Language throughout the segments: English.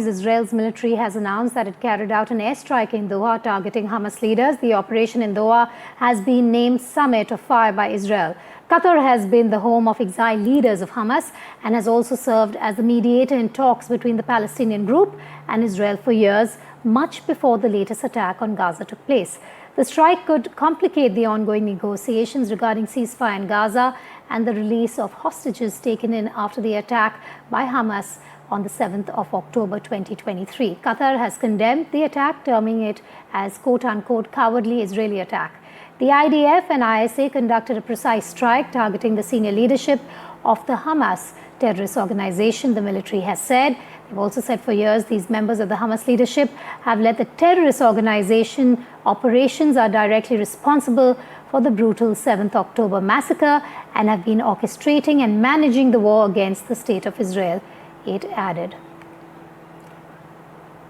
Israel's military has announced that it carried out an airstrike in Doha targeting Hamas leaders. The operation in Doha has been named Summit of Fire by Israel. Qatar has been the home of exiled leaders of Hamas and has also served as the mediator in talks between the Palestinian group and Israel for years, much before the latest attack on Gaza took place. The strike could complicate the ongoing negotiations regarding ceasefire in Gaza and the release of hostages taken in after the attack by Hamas on the 7th of October 2023. Qatar has condemned the attack, terming it as quote-unquote cowardly Israeli attack. The IDF and ISA conducted a precise strike targeting the senior leadership of the Hamas terrorist organization, the military has said. They've also said for years these members of the Hamas leadership have led the terrorist organization operations, are directly responsible for the brutal 7th October massacre and have been orchestrating and managing the war against the state of Israel, it added.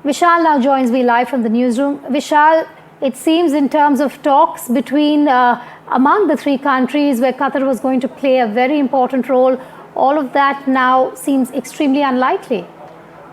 Vishal now joins me live from the newsroom. Vishal, it seems in terms of talks between among the three countries where Qatar was going to play a very important role, all of that now seems extremely unlikely.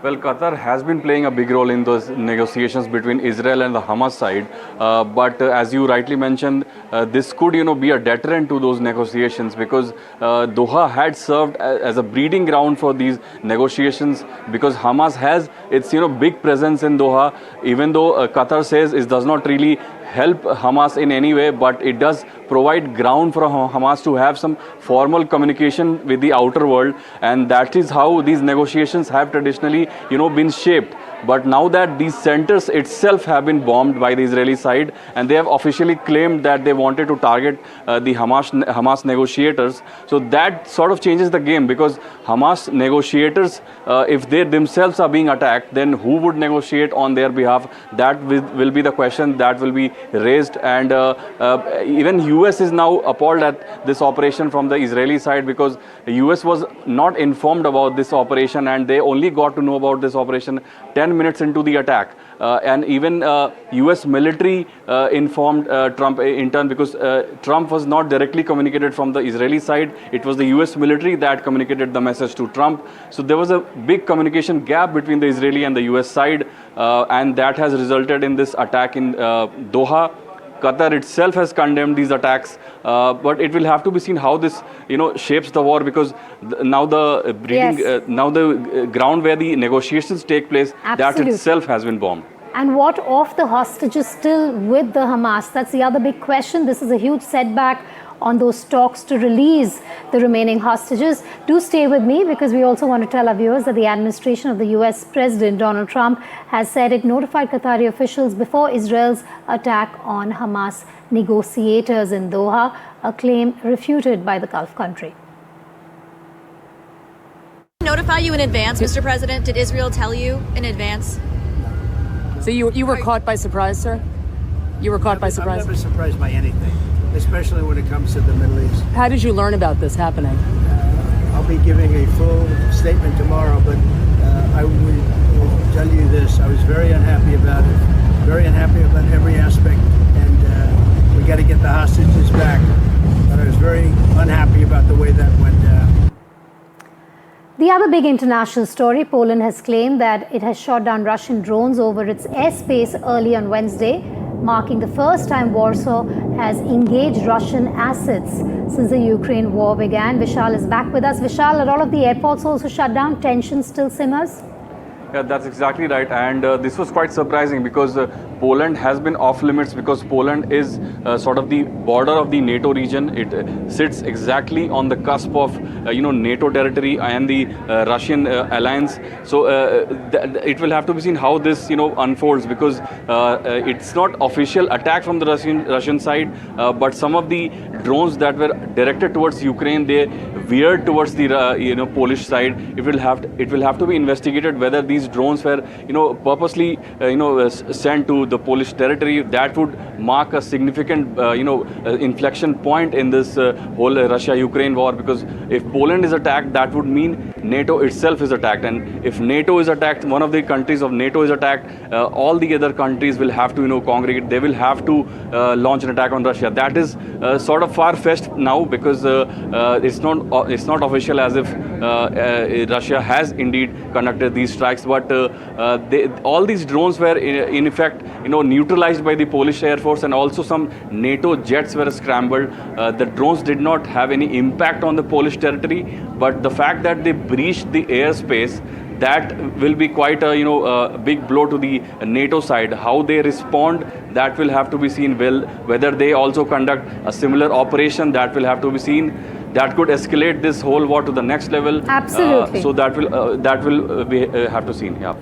Well, Qatar has been playing a big role in those negotiations between Israel and the Hamas side. But as you rightly mentioned, this could, be a deterrent to those negotiations because Doha had served as a breeding ground for these negotiations because Hamas has its, big presence in Doha, even though Qatar says it does not really help Hamas in any way, but it does provide ground for Hamas to have some formal communication with the outer world, and that is how these negotiations have traditionally, been shaped. But now that these centers itself have been bombed by the Israeli side, and they have officially claimed that they wanted to target the Hamas negotiators, so that sort of changes the game because Hamas negotiators, if they themselves are being attacked, then who would negotiate on their behalf? That will be the question that will be raised, and even US is now appalled at this operation from the Israeli side because the US was not informed about this operation and they only got to know about this operation 10 minutes into the attack. And even US military informed Trump in turn because Trump was not directly communicated from the Israeli side. It was the US military that communicated the message to Trump. So there was a big communication gap between the Israeli and the US side, and that has resulted in this attack in Doha. Qatar itself has condemned these attacks, but it will have to be seen how this, shapes the war because now the now the ground where the negotiations take place, Absolutely. that itself has been bombed. And what of the hostages still with the Hamas? That's the other big question. This is a huge setback on those talks to release the remaining hostages. Do stay with me because we also want to tell our viewers that the administration of the US President Donald Trump has said it notified Qatari officials before Israel's attack on Hamas negotiators in Doha, a claim refuted by the Gulf country. Notify you in advance, Mr. President? Did Israel tell you in advance? So you were caught by surprise, sir? You were caught by surprise? I'm never surprised by anything, especially when it comes to the Middle East. How did you learn about this happening? I'll be giving a full statement tomorrow, but I will tell you this. I was very unhappy about it, very unhappy about every aspect, and we got to get the hostages back. But I was very unhappy about the way that went down. The other big international story, Poland has claimed that it has shot down Russian drones over its airspace early on Wednesday, marking the first time Warsaw has engaged Russian assets since the Ukraine war began. Vishal is back with us. Vishal, are all of the airports also shut down? Tension still simmers? Yeah, that's exactly right. And this was quite surprising because Poland has been off limits because Poland is sort of the border of the NATO region. It sits exactly on the cusp of, NATO territory and the Russian alliance. So it will have to be seen how this, unfolds because it's not official attack from the Russian side, but some of the drones that were directed towards Ukraine, they veered towards the, Polish side. It will have to be investigated whether these drones were, purposely, sent to the Polish territory. That would mark a significant, inflection point in this whole Russia-Ukraine war because if Poland is attacked, that would mean NATO itself is attacked. And if NATO is attacked, one of the countries of NATO is attacked, all the other countries will have to congregate. They will have to launch an attack on Russia. That is sort of far-fetched now, because it's not official as if Russia has indeed conducted these strikes. But all these drones were in effect neutralized by the Polish Air Force, and also some NATO jets were scrambled. The drones did not have any impact on the Polish territory, but the fact that they breached the airspace, that will be quite a big blow to the NATO side. How they respond, that will have to be seen. Whether they also conduct a similar operation, that will have to be seen. That could escalate this whole war to the next level. Absolutely. So that will have to be seen. Yeah.